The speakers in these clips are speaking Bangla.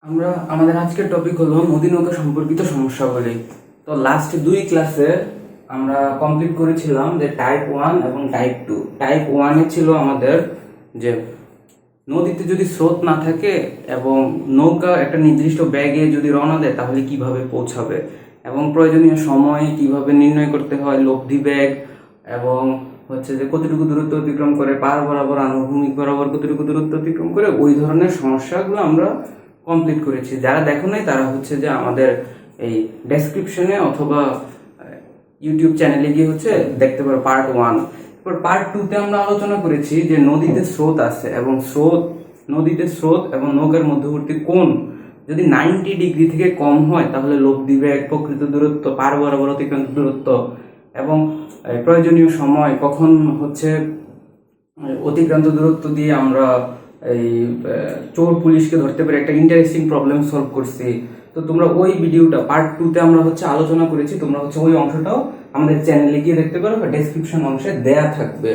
আমরা আমাদের আজকের টপিক হলো নদী নৌকা সম্পর্কিত সমস্যাগুলি। তো লাস্ট দুই ক্লাসে আমরা কমপ্লিট করেছিলাম যে টাইপ 1 এবং টাইপ 2। টাইপ 1-এ ছিল আমাদের যে নদীতে যদি স্রোত না থাকে এবং নৌকা একটা নির্দিষ্ট ব্যাগে যদি রওনা দেয় তাহলে কিভাবে পৌঁছাবে এবং প্রয়োজনীয় সময় কিভাবে নির্ণয় করতে হয়, লব্ধি বেগ এবং হচ্ছে যে কতটুকু দূরত্ব অতিক্রম করে, পার বরাবর আনুভূমিক বরাবর কতটুকু দূরত্ব অতিক্রম করে, ওই ধরনের সমস্যাগুলো আমরা কমপ্লিট করেছি। যারা দেখো নাই তারা হচ্ছে যে আমাদের এই ডেসক্রিপশনে অথবা ইউটিউব চ্যানেলে গিয়ে হচ্ছে দেখতে পারো পার্ট 1। এরপর পার্ট 2-তে আমরা আলোচনা করেছি যে নদীতে স্রোত আছে এবং নদীতে স্রোত এবং নৌকার মধ্যবর্তী কোণ যদি 90 ডিগ্রি থেকে কম হয় তাহলে লব্ধি বেগ, প্রকৃত দূরত্ব, পার বরাবর অতিক্রান্ত দূরত্ব এবং প্রয়োজনীয় সময় কখন হচ্ছে অতিক্রান্ত দূরত্ব দিয়ে আমরা এই চোর পুলিশকে ধরতে পারি, একটা ইন্টারেস্টিং প্রবলেম সলভ করছি। তো তোমরা ওই ভিডিওটা পার্ট 2-তে আমরা হচ্ছে আলোচনা করেছি, তোমরা হচ্ছে ওই অংশটাও আমাদের চ্যানেলে গিয়ে দেখতে পারো বা ডেসক্রিপশন অংশে দেয়া থাকবে।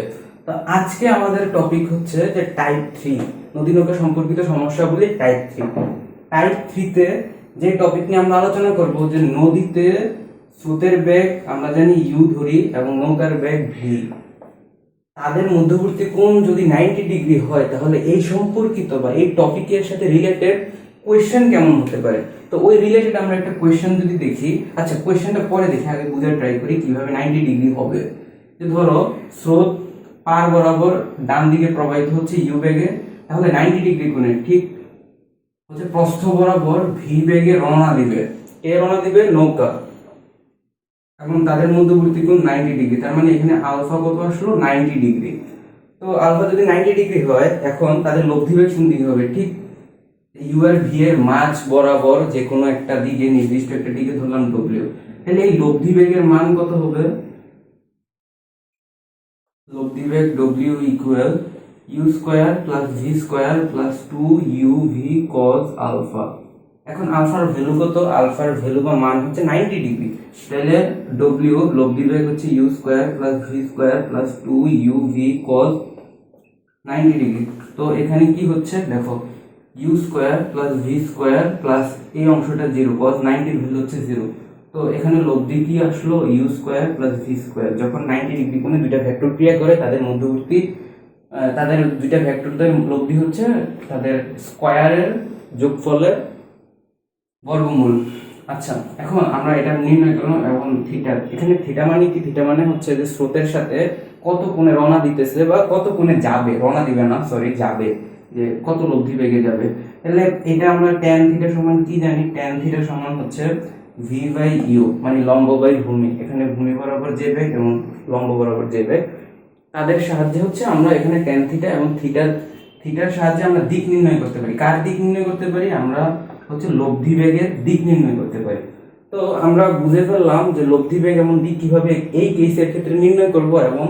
তো আজকে আমাদের টপিক হচ্ছে যে টাইপ 3, নদী নৌকা সম্পর্কিত সমস্যাগুলি টাইপ 3। টাইপ 3-তে যে টপিক নিয়ে আমরা আলোচনা করব যে নদীতে স্রোতের বেগ আমরা জানি ইউ ধরি এবং নৌকার বেগ ভি, তাদের মধ্যবর্তী কোণ যদি 90 ডিগ্রি হয় তাহলে এই সম্পর্কিত বা এই টপিকের সাথে রিলেটেড কোয়েশ্চেন কেমন হতে পারে। তো ওই রিলেটেড আমরা একটা কোয়েশ্চেন যদি দেখি, আচ্ছা কোয়েশ্চেনটা পরে দেখি, আগে বুঝার ট্রাই করি কিভাবে 90 ডিগ্রি হবে। যে ধরো স্রোত পার বরাবর ডান দিকে প্রবাহিত হচ্ছে ইউ বেগে, তাহলে 90 ডিগ্রি কোণে ঠিক হচ্ছে প্রস্থ বরাবর ভি বেগে রওনা দিবে। কে রওনা দিবে? নৌকা। এবং তাদের মধ্যবর্তী কোণ 90 ডিগ্রি, তার মানে এখানে আলফা কত আসলো? 90 ডিগ্রি। তো আলফা যদি 90 ডিগ্রি হয়, এখন তাদের লব্ধি বেগ কোন দিকে হবে? ঠিক ইউ আর ভি এর মাঝ বরাবর যে কোনো একটা দিকে, নির্দিষ্ট একটা দিকে ধরলাম ডব্লিউ। তাহলে এই লব্ধি বেগের মান কত হবে? লব্ধি বেগ W equal u square plus v square plus 2 u v cos alpha. এখন আলফার ভ্যালু কত? আলফার ভ্যালু বা মান হচ্ছে 90 ডিগ্রি। তাহলে ডব্লিউ লব্ধি বেগ হচ্ছে u square plus v square plus 2 u v cos 90 degree. তো এখানে কি হচ্ছে দেখো, u square plus v square plus এই অংশটা 0, cos 90 ভ্যালু হচ্ছে 0। তো এখানে লব্ধি কি আসলো? U square plus v square. যখন 90 ডিগ্রি কোণে দুইটা ভেক্টর ক্রিয়া করে তাদের দুইটা ভেক্টরদের লব্ধি হচ্ছে তাদের স্কোয়ারের যোগফলের বর্গমূল। আচ্ছা, এখন আমরা এটা নির্ণয় করলাম এবং থিটা, এখানে থিটা মানে কি? থিটা মানে হচ্ছে যে স্রোতের সাথে কত কোণে রওনা দিতেছে বা কত কোণে যাবে, রওনা দিবে না সরি, যাবে, যে কত লব্ধি বেগে যাবে। তাহলে এটা আমরা ট্যান থিটা সমান কি জানি? ট্যান থিটা সমান হচ্ছে ভি বাই ইউ, মানে লম্ব বাই ভূমি। এখানে ভূমি বরাবর যে বেগ এবং লম্ব বরাবর যে বেগ, তাদের সাহায্যে হচ্ছে আমরা এখানে ট্যান থিটা এবং থিটার সাহায্যে আমরা দিক নির্ণয় করতে পারি। কার দিক নির্ণয় করতে পারি? আমরা হচ্ছে লব্ধি বেগের দিক নির্ণয় করতে পারি। তো আমরা বুঝে ফেললাম যে লব্ধি বেগ এবং দিক কিভাবে এই কেসের ক্ষেত্রে নির্ণয় করব এবং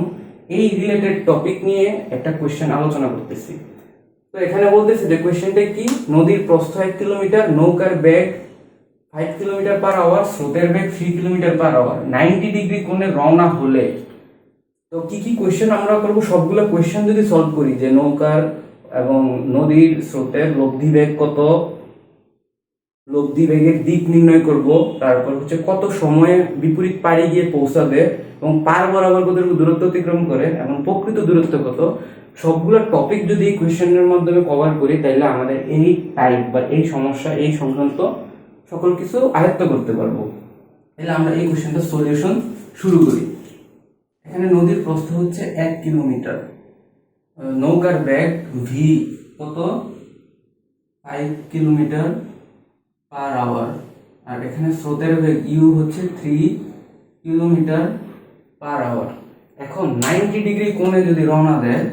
এই রিলেটেড টপিক নিয়ে একটা কোশ্চেন আলোচনা করতেছি। তো এখানে বলতেছে যে কোশ্চেনটা কি, নদীর প্রস্থ 1 কিলোমিটার, নৌকার বেগ 5 কিলোমিটার পার আওয়ার, স্রোতের বেগ 3 কিলোমিটার পার আওয়ার, 90 ডিগ্রি কোণে রওনা হলে। তো কি কি কোশ্চেন আমরা করব, সবগুলো কোশ্চেন যদি সলভ করি, যে নৌকার এবং নদীর স্রোতের লব্ধি বেগ কত, লব্ধি বেগের দিক নির্ণয় করব, তারপর হচ্ছে কত সময়ে বিপরীত পাড়ে গিয়ে পৌঁছাবে এবং পার বরাবর কতটুকু দূরত্ব অতিক্রম করে এবং প্রকৃত দূরত্ব কত, সবগুলো টপিক যদি এই কোয়েশ্চেনের মাধ্যমে কভার করি তাহলে আমাদের এই টাইপ বা এই সমস্যা, এই সংক্রান্ত সকল কিছু আয়ত্ত করতে পারবো। তাহলে আমরা এই কোয়েশ্চেনটা সলিউশন শুরু করি। এখানে নদীর প্রস্থ হচ্ছে 1 কিলোমিটার, নৌকার বেগ ভি কত? 5 কিলোমিটার পার আওয়ার, আর এখানে স্রোতের বেগ ইউ হচ্ছে 3 কিলোমিটার পার আওয়ার। এখন 90 ডিগ্রি কোণে যদি রওনা দেয়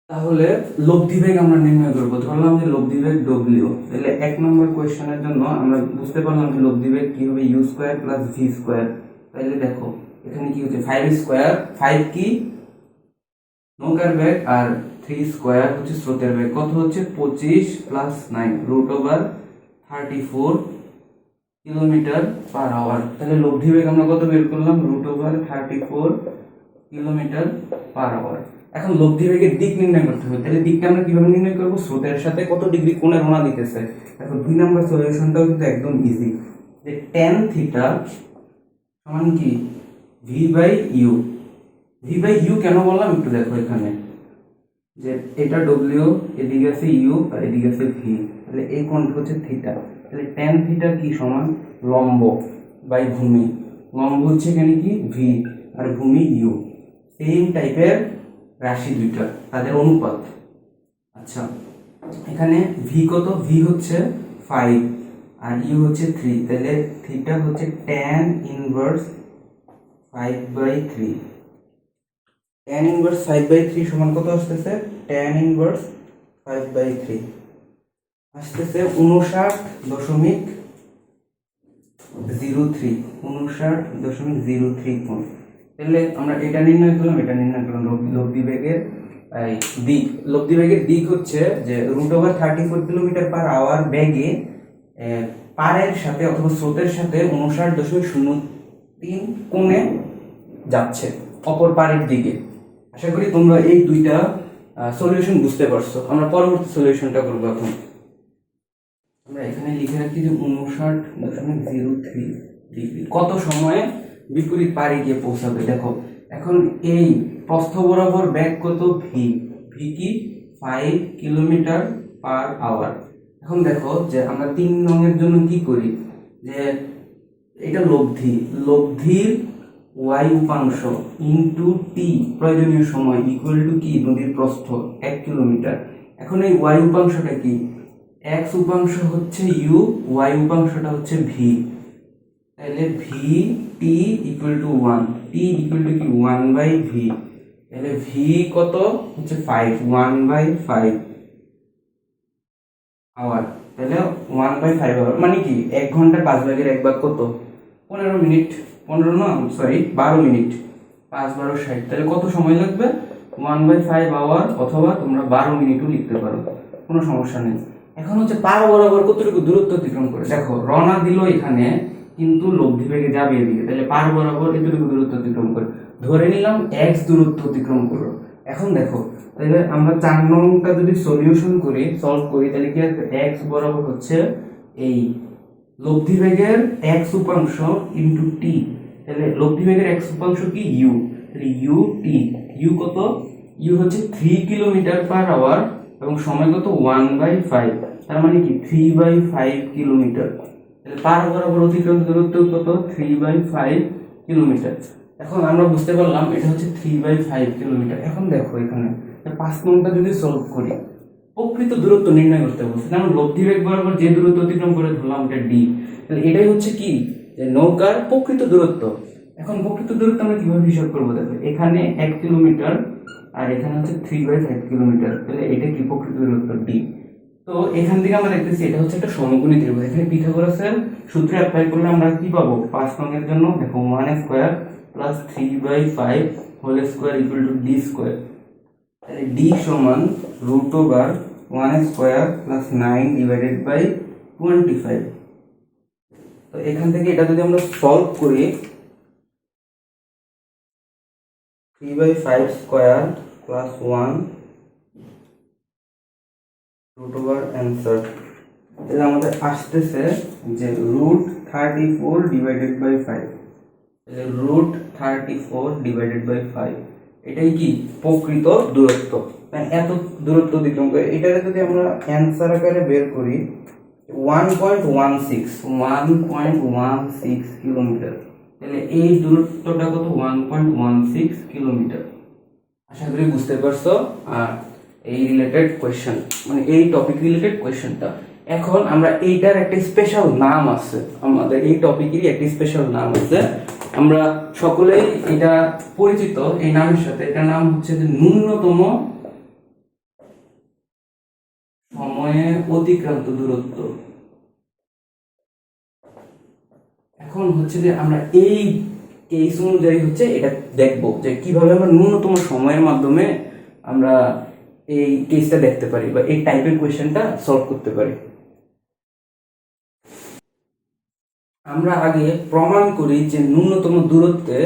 তাহলে লব্ধি বেগ আমরা নির্ণয় করবো। ধরলাম যে লব্ধি বেগ ডব্লিউ। তাহলে 1 নম্বর কোয়েশ্চেনের জন্য আমরা বুঝতে পারলাম যে লব্ধি বেগ কি হবে? U square plus v square. তাহলে দেখো এখানে কি হচ্ছে 5 স্কোয়ার, 5 কি নৌকার বেগ আর 3 স্কোয়ার হচ্ছে স্রোতের বেগ, কত হচ্ছে 25 প্লাস 9 √34 কিলোমিটার পার আওয়ার। তাহলে লব্ধি বেগ আমরা কত বের করলাম? √34 কিলোমিটার পার আওয়ার। এখন লব্ধি বেগের দিক নির্ণয় করতে হবে, তাহলে দিকটা আমরা কিভাবে নির্ণয় করবো? স্রোতের সাথে কত ডিগ্রি কোণে রওনা দিতেছে। এখন 2 নম্বর সলিউশনটাও কিন্তু একদম ইজি, যে tan থিটা সমান কি v by u. V by u কেন বললাম একটু দেখো এখানে, যে এটা ডব্লিউ, এদিকে আছে ইউ আর এদিকে আছে ভি, তাহলে এই কোণটা হচ্ছে থিটা, তাহলে tan থিটা কি সমান লম্ব বাই ভূমি। লম্ব হচ্ছে এখানে কি ভি আর ভূমি ইউ, সেম টাইপের রাশি দুইটা, তাদের অনুপাত। আচ্ছা, এখানে ভি কত? ভি হচ্ছে 5 আর ইউ হচ্ছে 3, তাহলে থিটা হচ্ছে tan ইনভার্স 5/3। tan ইনভার্স 5/3 সমান কত আসতেছে? tan ইনভার্স 5/3 আসতেছে 59.03 কোণ। তাহলে আমরা এটা নির্ণয় করলাম, এটা নির্ণয় করলাম। লব্ধি বেগের দিক, লব্ধি বেগের দিক হচ্ছে যে √34 কিলোমিটার পার আওয়ার বেগে পারের সাথে অথবা স্রোতের সাথে 59.03 কোণে যাচ্ছে অপর পারের দিকে। আশা করি তোমরা এই দুইটা সলিউশন বুঝতে পারছো। আমরা পরবর্তী সলিউশনটা করবো। এখন আমরা এখানে লিখে রাখছি যে 59.03 ডিগ্রি কত সময়ে বিপরীত পারে গিয়ে পৌঁছাবে। দেখো এখন এই প্রস্থ বরাবর বেগ কত? ভি। ভি কি 5 কিলোমিটার পার আওয়ার। এখন দেখো যে আমরা 3 নংয়ের জন্য কি করি, যে এটা লব্ধি, লব্ধির y উপাংশ ইনটু টি প্রয়োজনীয় সময় ইকুয়াল টু কি নদীর প্রস্থ 1 কিলোমিটার। এখন এই y উপাংশটা কি? x উপাংশ হচ্ছে u, y উপাংশটা হচ্ছে v, তাহলে v t equal to 1, t equal to কি 1/v, তাহলে v কত হচ্ছে 5, 1/5 আওয়ার, তাহলে 1/5 আওয়ার মানে কি 1 ঘন্টা 5 ভাগের 1 ভাগ কত? 15 মিনিট, 15 না সরি 12 মিনিট, 5 12 60, তাহলে কত সময় লাগবে? 1/5 আওয়ার, অথবা তোমরা 12 মিনিটও লিখতে পারো, কোনো সমস্যা নেই। এখন হচ্ছে পার বরাবর কতটুকু দূরত্ব অতিক্রম করে। দেখো রওনা দিল এখানে, কিন্তু লব্ধি বেগে যাবে এদিকে, তাহলে পার বরাবর এতটুকু দূরত্ব অতিক্রম করে ধরে নিলাম x দূরত্ব অতিক্রম করলো। এখন দেখো তাহলে আমরা 4 নংটা যদি সলিউশন করি, সলভ করি, তাহলে কি আসবে? x বরাবর হচ্ছে এই লব্ধি বেগের x উপাংশ ইনটু t, তাহলে লব্ধি বেগের x উপাংশ কি u, তাহলে u t, u কত? u হচ্ছে 3 কিলোমিটার পার আওয়ার এবং সময় কত? 1/5, তার মানে কি 3/5 কিলোমিটার। তাহলে পার বরাবর অতিক্রান্ত দূরত্ব কত? 3/5 কিলোমিটার। এখন আমরা বুঝতে পারলাম এটা হচ্ছে 3/5 কিলোমিটার। এখন দেখো এখানে 5 নংটা যদি সলভ করি, প্রকৃত দূরত্ব নির্ণয় করতে বলছে, আমরা লব্ধি বেগ বরাবর যে দূরত্ব অতিক্রম করে ধরলাম এটা d, তাহলে এটাই হচ্ছে কি যে নৌকার প্রকৃত দূরত্ব। এখন প্রকৃত দূরত্ব আমরা কিভাবে হিসাব করবো? দেখো এখানে 1 কিলোমিটার আর এখানে হচ্ছে 3/5 কিলোমিটার, তাহলে এটা কি প্রকৃত দূরত্ব d। তো এখান থেকে আমরা দেখতেছি এটা হচ্ছে একটা সমকোণী ত্রিভুজ। এখানে পিথাগোরাসের সূত্র অ্যাপ্লাই করলে আমরা কি পাবো? 5 নংয়ের জন্য দেখো 1 square plus 3/5 whole square equal to d square, তাহলে d সমান √1 স্কয়ার প্লাস 9 ডিভাইডেড বাই 25। তো এখান থেকে এটা যদি আমরা সলভ করি, 3/5 স্কয়ার প্লাস 1 √, অ্যান্সার তাহলে আমাদের আসতেছে যে √34 ডিভাইডেড বাই 5, তাহলে √34 ডিভাইডেড বাই 5 এটাই কি প্রকৃত দূরত্ব। এত দূরত্ব অতিক্রম করে এটাকে যদি আমরা অ্যান্সার আকারে বের করি 1.16 কিলোমিটার, তাহলে এই দূরত্বটা কত? 1.16 কিলোমিটার। আশা করি বুঝতে পারছো এই রিলেটেড কোয়েশ্চেন, মানে এই টপিক রিলেটেড কোয়েশ্চেনটা। এখন আমরা এইটার একটা স্পেশাল নাম আছে, আমাদের এই টপিকেরই একটা স্পেশাল নাম আছে, আমরা সকলেই এটা পরিচিত এই নামের সাথে। এটার নাম হচ্ছে যে ন্যূনতম সময়ে অতিক্রান্ত দূরত্ব। এখন হচ্ছে যে আমরা এই কেস অনুযায়ী হচ্ছে এটা দেখবো যে কিভাবে আমরা ন্যূনতম সময়ের মাধ্যমে আমরা এই কেসটা দেখতে পারি বা এই টাইপের কোয়েশ্চেনটা সলভ করতে পারি। আমরা আগে প্রমাণ করি যে ন্যূনতম দূরত্বে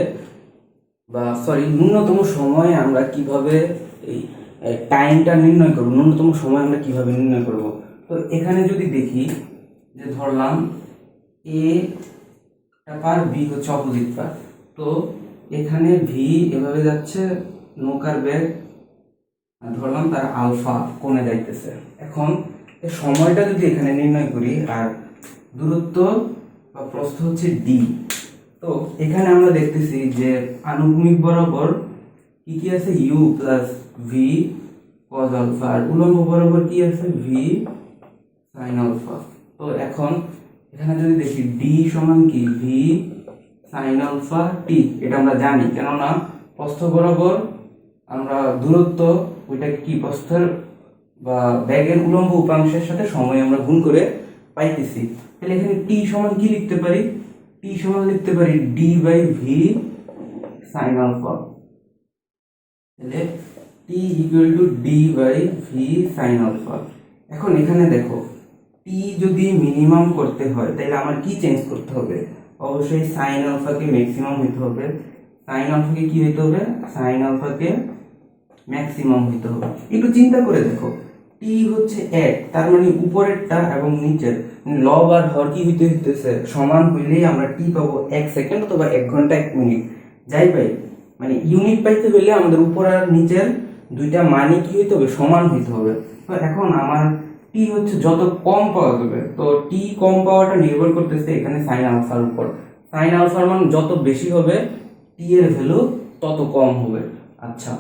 ন্যূনতম সময়ে আমরা কিভাবে এই টাইমটা নির্ণয় করব, ন্যূনতম সময় আমরা কিভাবে নির্ণয় করব। তো এখানে যদি দেখি যে ধরলাম এ পার বি হচ্ছে অপোজিট পার, তো এখানে ভি এভাবে যাচ্ছে, নৌকার বেগ ধরলাম তার আলফা কোণে যাইতেছে। এখন এই সময়টা যদি এখানে নির্ণয় করি আর দূরত্ব বা প্রস্থ হচ্ছে ডি, তো এখানে আমরা দেখতেছি যে আনুভূমিক বরাবর কি কি আছে, u plus v cos alpha, আর উলম্ব বরাবর কি আছে, ভি সাইন আলফা। তো এখন এখানে যদি দেখি ডি সমান কি, ভি সাইন আলফা টি, এটা আমরা জানি, কেননা প্রস্থ বরাবর আমরা দূরত্ব ওইটাকে কি প্রস্থের বা ব্যাগের উলম্ব উপাংশের সাথে সময় আমরা গুণ করে পাইতেছি। তাহলে এখানে টি সমান কি লিখতে পারি, টি সমান লিখতে পারি d by v sine alpha. তাহলে t equal to d by v sine alpha. এখন এখানে দেখো টি যদি মিনিমাম করতে হয় তাহলে আমার কি চেঞ্জ করতে হবে, অবশ্যই সাইন আলফাকে ম্যাক্সিমাম হইতে হবে। সাইন আলফাকে কি হইতে হবে, সাইন আলফাকে ম্যাক্সিমাম হইতে হবে। একটু চিন্তা করে দেখো, টি হচ্ছে 1, তার মানে উপরেরটা এবং নিচের লব আর হর কি হইতেছে সমান হইলেই আমরা টি পাবো 1 সেকেন্ড অথবা 1 ঘন্টা 1 মিনিট যাই পাই। মানে ইউনিট পাইতে হইলে আমাদের উপর আর নিচের দুইটা মানই কি হইতে হবে, সমান হইতে হবে। তো এখন আমার টি হচ্ছে যত কম পাওয়া যাবে, তো টি কম পাওয়াটা নির্ভর করতেছে এখানে সাইন আলফার উপর। সাইন আলফার মান যত বেশি হবে টি এর ভ্যালু তত কম হবে। আচ্ছা,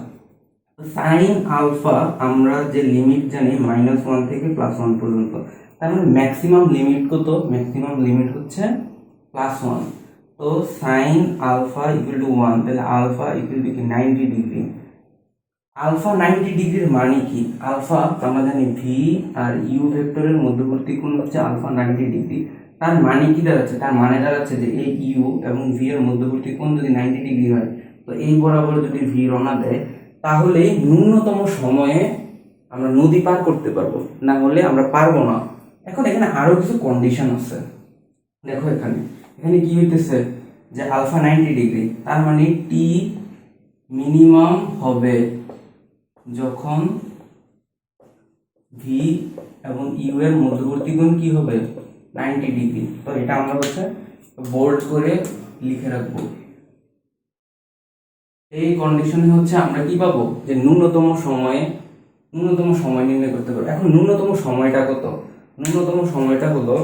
সাইন আলফা আমরা যে লিমিট জানি -1 থেকে +1 পর্যন্ত, তার মানে ম্যাক্সিমাম লিমিট কত, ম্যাক্সিমাম লিমিট হচ্ছে +1। তো সাইন আলফা ইকুয়াল টু 1, তাহলে আলফা ইকুয়াল টু কি 90 ডিগ্রি। আলফা 90 ডিগ্রির মানে কি, আলফা আমরা জানি ভি আর ইউ ভেক্টরের মধ্যবর্তী কোণ হচ্ছে আলফা 90 ডিগ্রি। তার মানে কি দাঁড়াচ্ছে, তার মানে দাঁড়াচ্ছে যে এই ইউ এবং ভি এর মধ্যবর্তী কোণ যদি 90 ডিগ্রি হয়, তো এই বরাবর যদি ভি রওনা দেয় তাহলে ন্যূনতম সময়ে আমরা নদী পার করতে পারবো, না হলে আমরা পারবো না। এখন এখানে আরো কিছু কন্ডিশন আছে। দেখো এখানে এখানে কি হইতেছে যে আলফা 90 ডিগ্রি, তার মানে টি মিনিমাম হবে যখন ভি এবং ইউ এর মধ্যবর্তী কোণ কি হবে, 90 ডিগ্রি। তো এটা আমরা হচ্ছে বোল্ড করে লিখে রাখবো। এই কন্ডিশনে হচ্ছে আমরা কি পাবো, যে ন্যূনতম সময় নির্ণয় করতে পারবো। এখন ন্যূনতম সময়টা কত, ন্যূনতম সময়টা হলো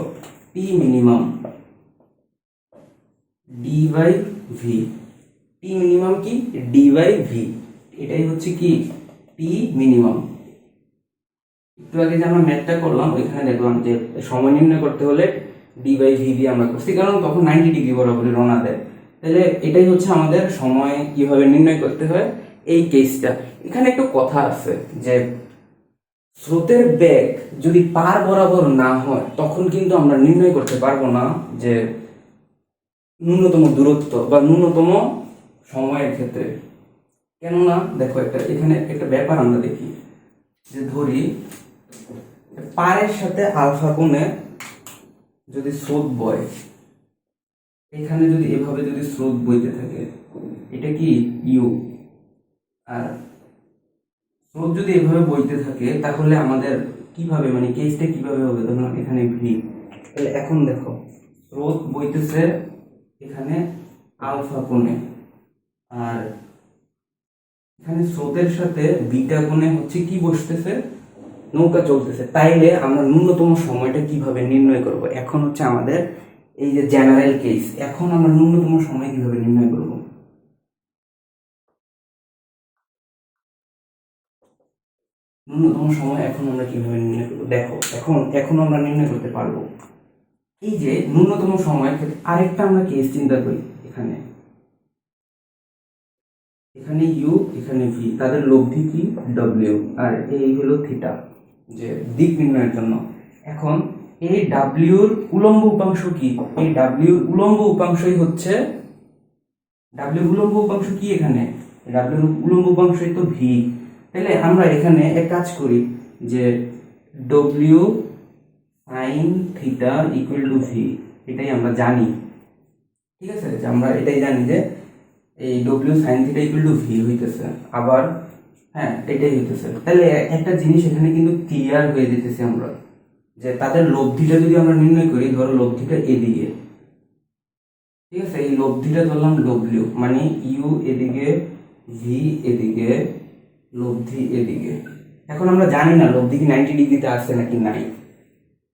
t minimum d by v. T minimum কি, ডি বাই ভি, এটাই হচ্ছে কি টি মিনিমাম। একটু আগে যে আমরা ম্যাথটা করলাম ওইখানে দেখলাম যে সময় নির্ণয় করতে হলে ডি বাই ভি দিয়ে আমরা করছি, কারণ তখন 90 ডিগ্রি বরাবরই রওনা দেয়। তাহলে এটাই হচ্ছে আমাদের সময় কিভাবে নির্ণয় করতে হয় এই কেসটা। এখানে একটু কথা আছে যে স্রোতের বেগ যদি পার বরাবর না হয় তখন কিন্তু আমরা নির্ণয় করতে পারবো না যে ন্যূনতম দূরত্ব বা ন্যূনতম সময়ের ক্ষেত্রে। কেননা দেখো এখানে একটা ব্যাপার আমরা দেখি, যে ধরি পারের সাথে আলফা কোণে যদি স্রোত বয়, এখানে যদি এভাবে যদি স্রোত বইতে থাকে, এটা কি ইউ, আর স্রোত যদি এভাবে বইতে থাকে তাহলে আমাদের কিভাবে মানে কেসটা কিভাবে হবে, ধরুন এখানে ভি। তাহলে এখন দেখো স্রোত বইতেছে এখানে আলফা কোণে, আর এখানে স্রোতের সাথে বিটা কোণে হচ্ছে কি বসতেছে, নৌকা চলতেছে। তাইলে আমরা ন্যূনতম সময়টা কিভাবে নির্ণয় করব, এখন হচ্ছে আমাদের এই যে জেনারেল কেস, এখন আমরা ন্যূনতম সময় কিভাবে নির্ণয় করব। ন্যূনতম সময় এখন আমরা কিভাবে নির্ণয় করব, দেখো এখন আমরা নির্ণয় করতে পারবো। এই যে ন্যূনতম সময়ের ক্ষেত্রে আরেকটা আমরা কেস চিন্তা করি, এখানে ইউ এখানে ভি, তাদের লব্ধি কি ডব্লিউ, আর এই হলো থিটা, যে দিক নির্ণয়ের জন্য। এখন এই ডাব্লিউর উলম্ব উপাংশ কি, এই ডাব্লিউর উলম্ব উপাংশই হচ্ছে এখানে ডাব্লিউর উলম্ব উপাংশই তো ভি। তাহলে আমরা এখানে এক কাজ করি যে W sine theta equal to V, এটাই আমরা জানি, ঠিক আছে, যে আমরা এটাই জানি যে এই W sine theta equal to V হইতেছে। আবার হ্যাঁ, এটাই হইতেছে। তাহলে একটা জিনিস এখানে কিন্তু ক্লিয়ার হয়ে যেতেছে আমরা, যে তাদের লব্ধিটা যদি আমরা নির্ণয় করি, ধরো লব্ধিটা এদিকে, ঠিক আছে, এই লব্ধিটা ধরলাম ডব্লিউ, মানে ইউ এদিকে, ভি এদিকে, লব্ধি এদিকে। এখন আমরা জানি না লব্ধি কি 90 ডিগ্রিতে আসছে নাকি নাই।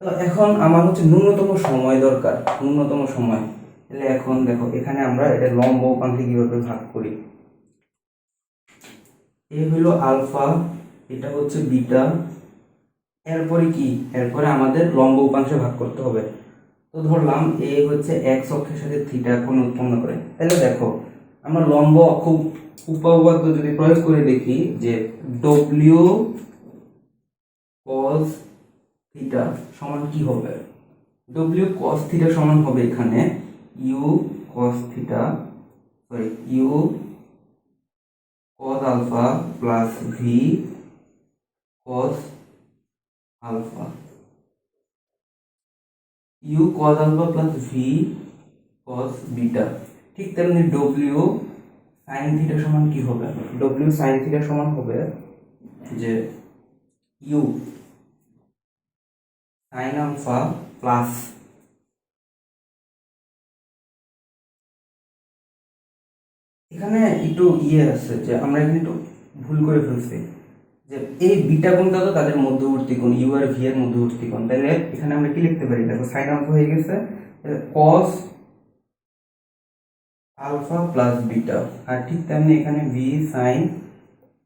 তো এখন আমার হচ্ছে ন্যূনতম সময় দরকার, ন্যূনতম সময়। তাহলে এখন দেখো এখানে আমরা এটা লম্ব উপাংশে কিভাবে ভাগ করি। এ হলো আলফা, এটা হচ্ছে বিটা, এরপরে কি, এরপরে আমাদের লম্ব উপাংশে ভাগ করতে হবে। তো ধরলাম এ হচ্ছে এক্স অক্ষের সাথে থিটা কোণ উৎপন্ন করে। তাহলে দেখো আমরা লম্ব অক্ষ উপপাদ্য যদি প্রয়োগ করে দেখি, যে ডব্লিউ কস থিটা সমান কি হবে, ডব্লিউ কস থিটা সমান হবে এখানে u cos theta, sorry u cos alpha plus v cos alpha, u cos alpha plus v cos beta। ঠিক তেমনি w sin theta সমান কি হবে, w sin theta সমান হবে যে u sin alpha plus, এখানে একটু আছে যে আমরা এখানে একটু ভুল করে ফেলছি, যে এই বিটা কোণটা তো তাদের মধ্যবর্তী কোণ, ইউ আর ভি এর মধ্যবর্তী কোণ। তাহলে এখানে আমরা কি লিখতে পারি, দেখো সাইন আলফা হয়ে গেছে cos আলফা প্লাস বিটা, আর ঠিক তেমনি এখানে v sine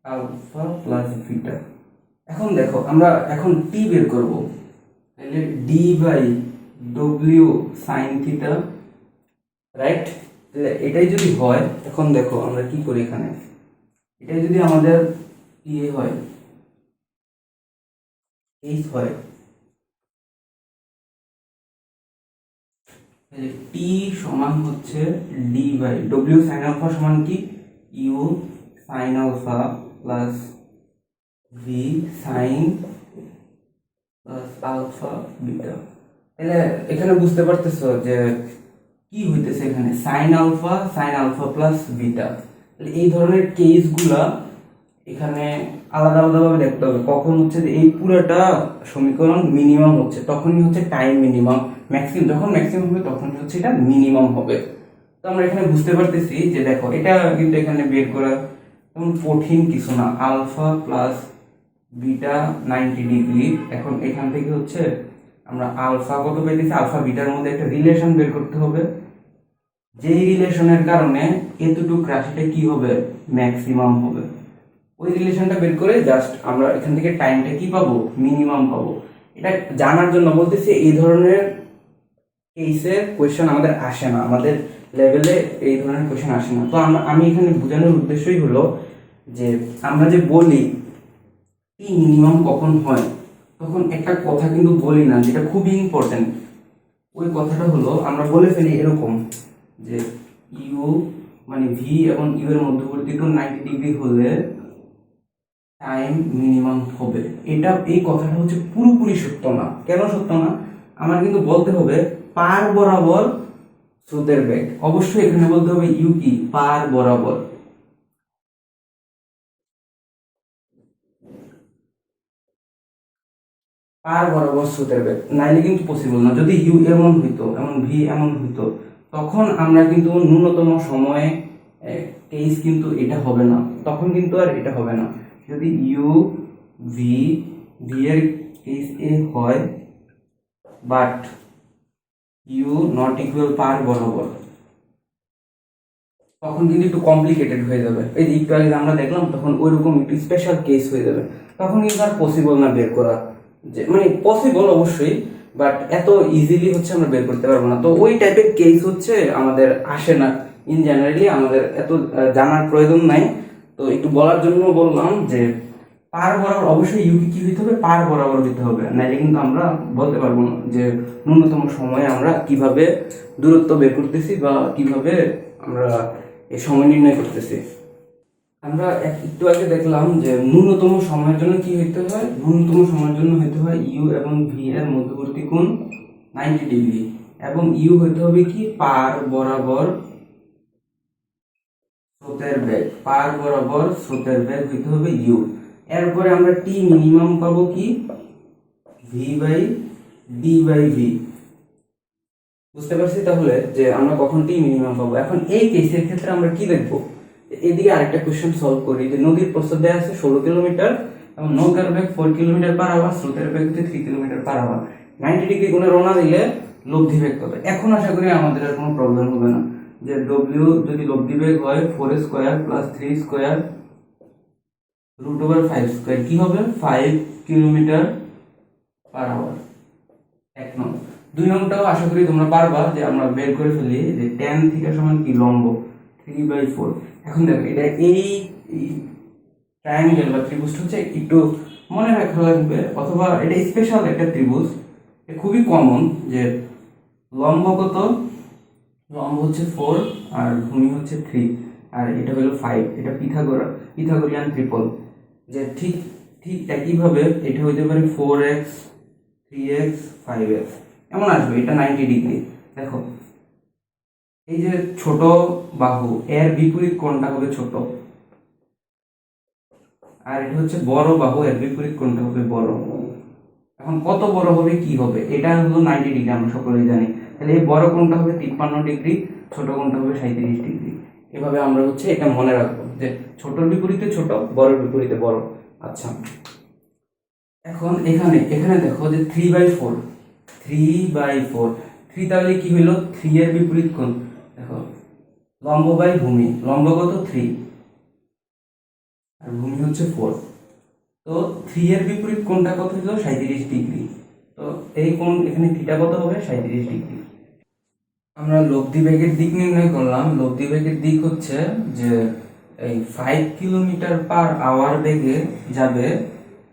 alpha plus beta. এখন দেখো আমরা এখন টি বের করব, তাহলে ডি বাই ডব্লিউ সাইন থিটা, রাইট। তাহলে এটাই যদি হয়, এখন দেখো আমরা কি করি, এখানে এটাই যদি আমাদের ইয়ে হয়, এইচ হয়, তাহলে টি সমান হচ্ছে ডি বাই ডব্লিউ সাইন আলফা সমান কি u sine alpha plus v sine plus alpha beta. তাহলে এখানে বুঝতে পারতেছো যে কি হইতেছে, এখানে সাইন আলফা প্লাস বিটা। এই ধরনের কেসগুলা এখানে আলাদা আলাদাভাবে দেখতে হবে। কখন হচ্ছে যে এই পুরোটা সমীকরণ মিনিমাম হচ্ছে, তখনই হচ্ছে টাইম মিনিমাম, ম্যাক্সিমাম যখন ম্যাক্সিমাম হবে তখনই হচ্ছে এটা মিনিমাম হবে। তো আমরা এখানে বুঝতে পারতেছি যে দেখো এটা কিন্তু এখানে বের করা তেমন কঠিন কিছু না, আলফা প্লাস বিটা 90 ডিগ্রি। এখন এখান থেকে হচ্ছে আমরা আলফা কত পেয়েছি, আলফা বিটার মধ্যে একটা রিলেশন বের করতে হবে, যেই রিলেশনের কারণে এতটুকু রাশিটা কি হবে, ম্যাক্সিমাম হবে। ওই রিলেশনটা বের করে জাস্ট আমরা এখান থেকে টাইমটা কি পাবো, মিনিমাম পাবো। এটা জানার জন্য বলতেছি, এই ধরনের কেসের কোয়েশ্চেন আমাদের আসে না, আমাদের লেভেলে এই ধরনের কোয়েশ্চেন আসে না। তো আমি এখানে বোঝানোর উদ্দেশ্যই হলো যে আমরা যে বলি টি মিনিমাম কখন হয়, তখন একটা কথা কিন্তু বলি না যেটা খুবই ইম্পর্টেন্ট। ওই কথাটা হলো আমরা বলে ফেলি এরকম যে ইউ মানে ভি এবং ইউ এর মধ্যবর্তী কোণ 90 ডিগ্রি হলে টাইম মিনিমাম হবে। এটা এই কথাটা হচ্ছে পুরোপুরি সত্য না। কেন সত্য না, আমার কিন্তু বলতে হবে পার বরাবর স্রোতের বেগ, অবশ্যই এখানে বলতে হবে ইউ কি পার বরাবর, পার বরাবর স্রোতের বেগ, নাইলে কিন্তু পসিবল না। যদি ইউ এমন হইতো, এমন ভি এমন হইতো, তখন আমরা কিন্তু ন্যূনতম সময়ে কেস কিন্তু এটা হবে না, তখন কিন্তু আর এটা হবে না। যদি ইউ ভি ভি এর কেস এ হয় বাট ইউ নট ইকুয়াল পার বরাবর, তখন কিন্তু একটু কমপ্লিকেটেড হয়ে যাবে। এই যে একটু আগে আমরা দেখলাম, তখন ওইরকম একটু স্পেশাল কেস হয়ে যাবে, তখন কিন্তু আর পসিবল না বের করা। যে মানে পসিবল অবশ্যই, বাট এত ইজিলি হচ্ছে আমরা বের করতে পারবো না। তো ওই টাইপের কেস হচ্ছে আমাদের আসে না, ইন জেনারেলি আমাদের এত জানার প্রয়োজন নাই। তো একটু বলার জন্য বললাম যে পার বরাবর অবশ্যই ইউকে কি হইতে হবে, পার বরাবর দিতে হবে, নাইলে কিন্তু আমরা বলতে পারবো না যে ন্যূনতম সময়ে আমরা কিভাবে দূরত্ব বের করতেছি বা কিভাবে আমরা এই সময় নির্ণয় করতেছি। আমরা একটু আগে দেখলাম যে ন্যূনতম সময়ের জন্য কি হইতে হয়, ন্যূনতম সময়ের জন্য হইতে হয় ইউ এবং ভি এর মধ্যবর্তী কোণ 90 ডিগ্রি, এবং ইউ হইতে হবে কি পার বরাবর স্রোতের বেগ, পার বরাবর স্রোতের বেগ হইতে হবে ইউ। এরপরে আমরা টি মিনিমাম পাবো কি, v by d by v. বুঝতে পারছি তাহলে যে আমরা কখন টি মিনিমাম পাবো। এখন এই কেসের ক্ষেত্রে আমরা কি দেখবো, এদিকে আরেকটা কোশ্চেন সলভ করি যে নদীর প্রস্থ দেয়া আছে 16 কিলোমিটার এবং নৌকার বেগ 4 কিলোমিটার পার আওয়ার, স্রোতের বেগ হচ্ছে 3 কিলোমিটার পার আওয়ার। 90 ডিগ্রি কোণে রওনা দিলে লব্ধি বেগ কত। এখন আশা করি আমাদের আর কোনো প্রবলেম হবে না, যে ডব্লিউ যদি লব্ধি বেগ হয় 4 square plus 3 square root over 5 square, কি হবে 5 কিলোমিটার পার আওয়ার। 1 নং। 2 নংটাও আশা করি তোমরা পারবা, যে আমরা বের করে ফেলি যে tan থিটা সমান কি, লম্ব 3/4। এখন দেখো এটা এই ট্রায়াঙ্গেল বা ত্রিভুজটা হচ্ছে একটু মনে রাখা লাগবে, অথবা এটা স্পেশাল একটা ত্রিভুজ, এটা খুবই কমন। যে লম্ব কত, লম্ব হচ্ছে 4 আর ভূমি হচ্ছে 3 আর এটা হলো 5, এটা পিথাগোরিয়ান ট্রিপল। যে ঠিক ঠিক একইভাবে এটা হইতে পারে 4x 3x 5x এমন আসবে, এটা 90 ডিগ্রি। দেখো এই যে ছোট বাহু, এর বিপরীত কোণটা হবে ছোট, আর এটা হচ্ছে বড় বাহু, এর বিপরীত কোণটা হবে বড়। এখন কত বড় হবে কি হবে, এটা হলো 90 ডিগ্রি, আমরা সকলেই জানি। তাহলে এই বড় কোণটা হবে 53 ডিগ্রি, ছোট কোণটা হবে 37 ডিগ্রি। এভাবে আমরা হচ্ছে এটা মনে রাখবো যে ছোটর বিপরীতে ছোট, বড়র বিপরীতে বড়। আচ্ছা, এখন এখানে এখানে দেখো যে 3/4, 3/4, 3 তাহলে কি হইলো, 3 এর বিপরীত কোণ দেখো, লম্ব বাই ভূমি, লম্ব কত 3 আর ভূমি হচ্ছে 4। তো 3 এর বিপরীত কোণটা কত হলো 37 ডিগ্রি। তো এই কোণ এখানে থিটা কত হবে 37 ডিগ্রি। আমরা লব্ধি বেগের দিক নির্ণয় করলাম। লব্ধি বেগের দিক হচ্ছে যে এই 5 কিলোমিটার পার আওয়ার বেগে যাবে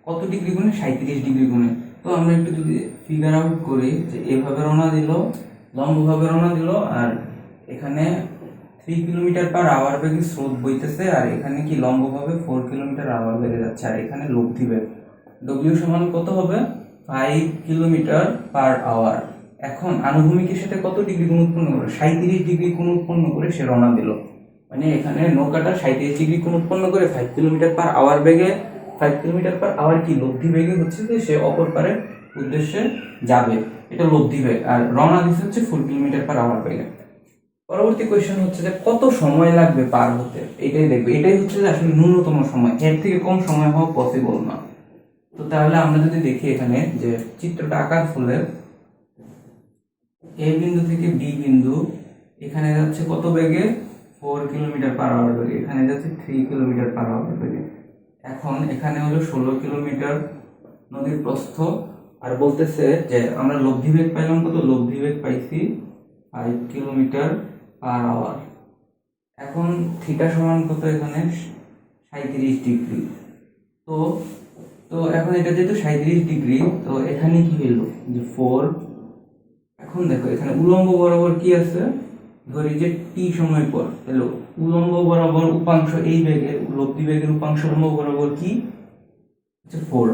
কত ডিগ্রি গুণে, 37 ডিগ্রি গুণে। তো আমরা একটু যদি ফিগার আউট করি, যে এভাবে রওনা দিল, লম্বভাবে রওনা দিল, আর এখানে 3 কিলোমিটার পার আওয়ার বেগে স্রোত বইতেছে, আর এখানে কি লম্বভাবে 4 কিলোমিটার আওয়ার বেগে যাচ্ছে, আর এখানে লব্ধি বেগ ডব্লিউ সমান কত হবে 5 কিলোমিটার পার আওয়ার। এখন আনুভূমিকের সাথে কত ডিগ্রি কোণ উৎপন্ন করে, 37 ডিগ্রি কোণ উৎপন্ন করে সে রওনা দিল। মানে এখানে নৌকাটা 37 ডিগ্রি কোণ উৎপন্ন করে 5 কিলোমিটার পার আওয়ার বেগে, 5 কিলোমিটার পার আওয়ার কি লব্ধি বেগে হচ্ছে যে সে অপর পারের উদ্দেশ্যে যাবে, এটা লব্ধি বেগ। আর রওনা দিচ্ছে হচ্ছে 4 কিলোমিটার পার আওয়ার বেগে। পরবর্তী কোয়েশ্চেন হচ্ছে যে কত সময় লাগবে পার হতে, এটাই দেখবে। এটাই হচ্ছে যে আসলে ন্যূনতম সময়, এর থেকে কম সময় হওয়া পসিবল না। তো তাহলে আমরা যদি দেখি এখানে যে চিত্রটা আঁকার ফলে এ বিন্দু থেকে বি বিন্দু, এখানে যাচ্ছে কত বেগে 4 কিলোমিটার পার আওয়ার বেগে, এখানে যাচ্ছে 3 কিলোমিটার পার আওয়ার বেগে। এখন এখানে হলো 16 কিলোমিটার নদীর প্রস্থ, আর বলতেছে যে আমরা লব্ধি বেগ পাইলাম কত, লব্ধি বেগ পাইছি 5 কিলোমিটার পার আওয়ার। এখন থিটা সমান কত, এখানে 37 ডিগ্রি। তো তো এখন এটা যেহেতু 37 ডিগ্রি, তো এখানে কি হলো যে 4। এখন দেখো এখানে উলম্ব বরাবর কি আছে, ধরি যে টি সময় পর, তাহলে উলম্ব বরাবর উপাংশ এই বেগের, লব্ধি বেগের উপাংশ উলম্ব বরাবর কি হচ্ছে 4।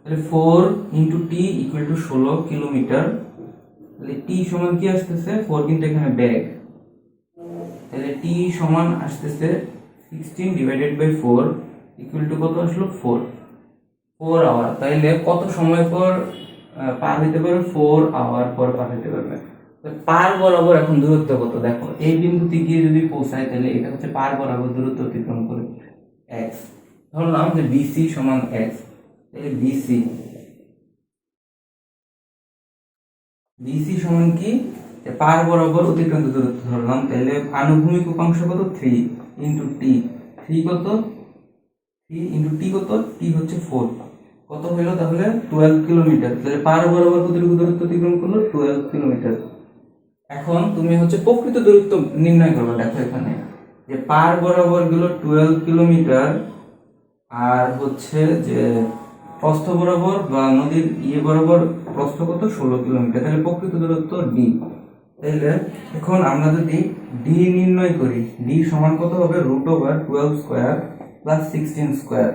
তাহলে 4 into T equal two 16 kilometre. তাহলে টি সমান কি আসতেছে 4, কিন্তু এখানে বেগ, তাহলে টি সমান আসতেছে 16 ডিভাইডেড বাই 4 ইকুয়াল টু কত আসলো 4 আওয়ার। তাইলে কত সময় পর পার হইতে পারবে, 4 আওয়ার পর পার হইতে পারবে। পার বরাবর এখন দূরত্ব কত, দেখো এই বিন্দুতে গিয়ে যদি পৌঁছায়, তাহলে এটা হচ্ছে পার বরাবর দূরত্ব অতিক্রম করে x। ধরলাম যে বিসি সমান x, তাহলে বিসি সমান কি, পার বরাবর অতিক্রান্ত দূরত্ব ধরলাম। তাহলে আনুভূমিক উপাংশ কত 3 ইন্টু টি, 3 কত, 3 ইন্টু টি কত, টি হচ্ছে 4, কত হলো তাহলে 12 কিলোমিটার। তাহলে পার বরাবর কতটুকু দূরত্ব অতিক্রম করলো 12 কিলোমিটার। এখন তুমি হচ্ছে প্রকৃত দূরত্ব নির্ণয় করবে। দেখো এখানে যে পার বরাবর গেল 12 কিলোমিটার, আর হচ্ছে যে প্রস্থ বরাবর বা নদীর বরাবর প্রস্থ কত 16 কিলোমিটার, তাহলে প্রকৃত দূরত্ব ডি। তাহলে এখন আমরা যদি ডি নির্ণয় করি, ডি সমান কত হবে root over 12 square plus 16 square,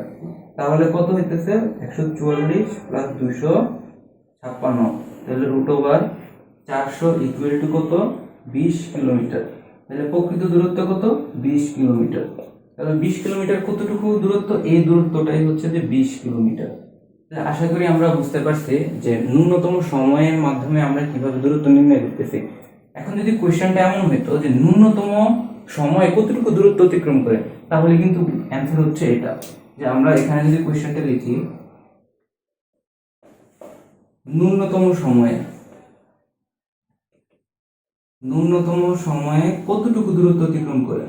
তাহলে কত হইতেছে 144 প্লাস 256, তাহলে রুট ওভার 400 ইকুয়াল টু কত 20 কিলোমিটার। তাহলে প্রকৃত দূরত্ব কত? 20 কিলোমিটার। তাহলে 20 কিলোমিটার কতটুকু দূরত্ব? এই দূরত্বটাই হচ্ছে যে 20 কিলোমিটার। আশা করি আমরা বুঝতে পারছি যে ন্যূনতম সময়ের মাধ্যমে আমরা কিভাবে দূরত্ব নির্ণয় করতেছি। এখন যদি কোয়েশ্চেনটা এমন হইতো যে ন্যূনতম সময় কতটুকু দূরত্ব অতিক্রম করে, তাহলে কিন্তু অ্যান্সার হচ্ছে এটা, যে আমরা এখানে যদি কোয়েশ্চেনটা লিখি ন্যূনতম সময়ে কতটুকু দূরত্ব অতিক্রম করে,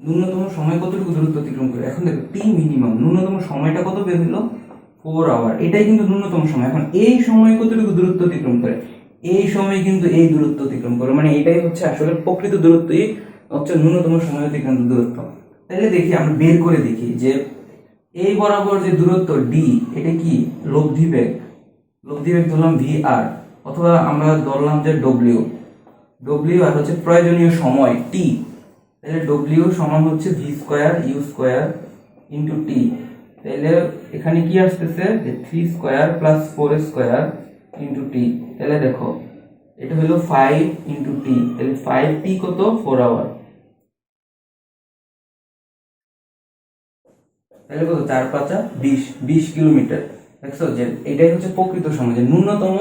ন্যূনতম সময় কতটুকু দূরত্ব অতিক্রম করে। এখন দেখো টি মিনিমাম, ন্যূনতম সময়টা কত বের হলো? 4 আওয়ার। এটাই কিন্তু ন্যূনতম সময়। এখন এই সময় কতটুকু দূরত্ব অতিক্রম করে? এই সময় কিন্তু এই দূরত্ব অতিক্রম করে, মানে এটাই হচ্ছে আসলে প্রকৃত দূরত্বই হচ্ছে ন্যূনতম সময় অতিক্রান্ত দূরত্ব। তাহলে দেখি আমরা বের করে দেখি যে এই বরাবর যে দূরত্ব ডি, এটা কি লব্ধি বেগ ধরলাম ভি আর, অথবা আমরা ধরলাম যে ডব্লিউ আর হচ্ছে প্রয়োজনীয় সময় টি। তাহলে ডব্লিউ সমান হচ্ছে v square u square into t. তাহলে এখানে কি আসতেছে যে 3 square plus 4 square into t. তাহলে দেখো এটা হলো 5 ইন্টু টি। তাহলে 5 টি কত? 4 আওয়ার। তাহলে কত? 4 5 20 কিলোমিটার। দেখছো যে এটাই হচ্ছে প্রকৃত সময়, যে ন্যূনতম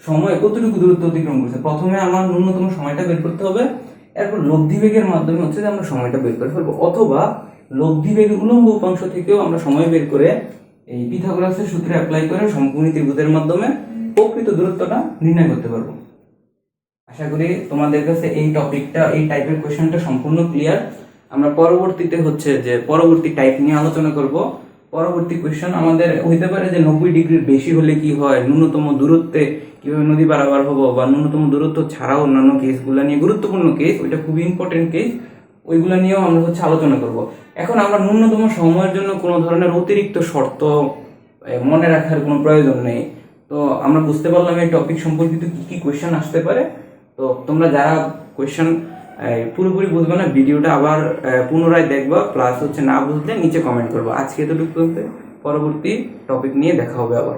সময় কতটুকু দূরত্ব অতিক্রম করছে। প্রথমে আমার ন্যূনতম সময়টা বের করতে হবে, এরপর লব্ধি বেগের মাধ্যমে হচ্ছে যে আমরা সময়টা বের করে ফেলবো, অথবা লব্ধি বেগের উলম্ব উপাংশ থেকেও আমরা সময় বের করে এই পিথাগোরাসের সূত্র অ্যাপ্লাই করে সমকোণী ত্রিভুজের মাধ্যমে প্রকৃত দূরত্বটা নির্ণয় করতে পারবো। আশা করি তোমাদের কাছে এই টপিকটা, এই টাইপের কোশ্চেনটা সম্পূর্ণ ক্লিয়ার। আমরা পরবর্তীতে হচ্ছে যে পরবর্তী টাইপ নিয়ে আলোচনা করব। পরবর্তী কোশ্চেন আমাদের হইতে পারে যে 90 ডিগ্রির বেশি হলে কি হয়, ন্যূনতম দূরত্বে কিভাবে নদী পারাপার হবো, বা ন্যূনতম দূরত্ব ছাড়াও অন্যান্য কেসগুলো নিয়ে, গুরুত্বপূর্ণ কেস, ওইটা খুবই ইম্পর্টেন্ট কেস, ওইগুলো নিয়েও আমরা হচ্ছে আলোচনা করব। এখন আমরা ন্যূনতম সময়ের জন্য কোনো ধরনের অতিরিক্ত শর্ত মনে রাখার কোনো প্রয়োজন নেই। তো আমরা বুঝতে পারলাম এই টপিক সম্পর্কিত কি কি কোয়েশ্চেন আসতে পারে। তো তোমরা যারা কোয়েশ্চেন পুরোপুরি বুঝবে না, ভিডিওটা আবার পুনরায় দেখবা, প্লাস হচ্ছে না বুঝলে নিচে কমেন্ট করবো। আজকে এতটুকু, পরবর্তী টপিক নিয়ে দেখা হবে আবার।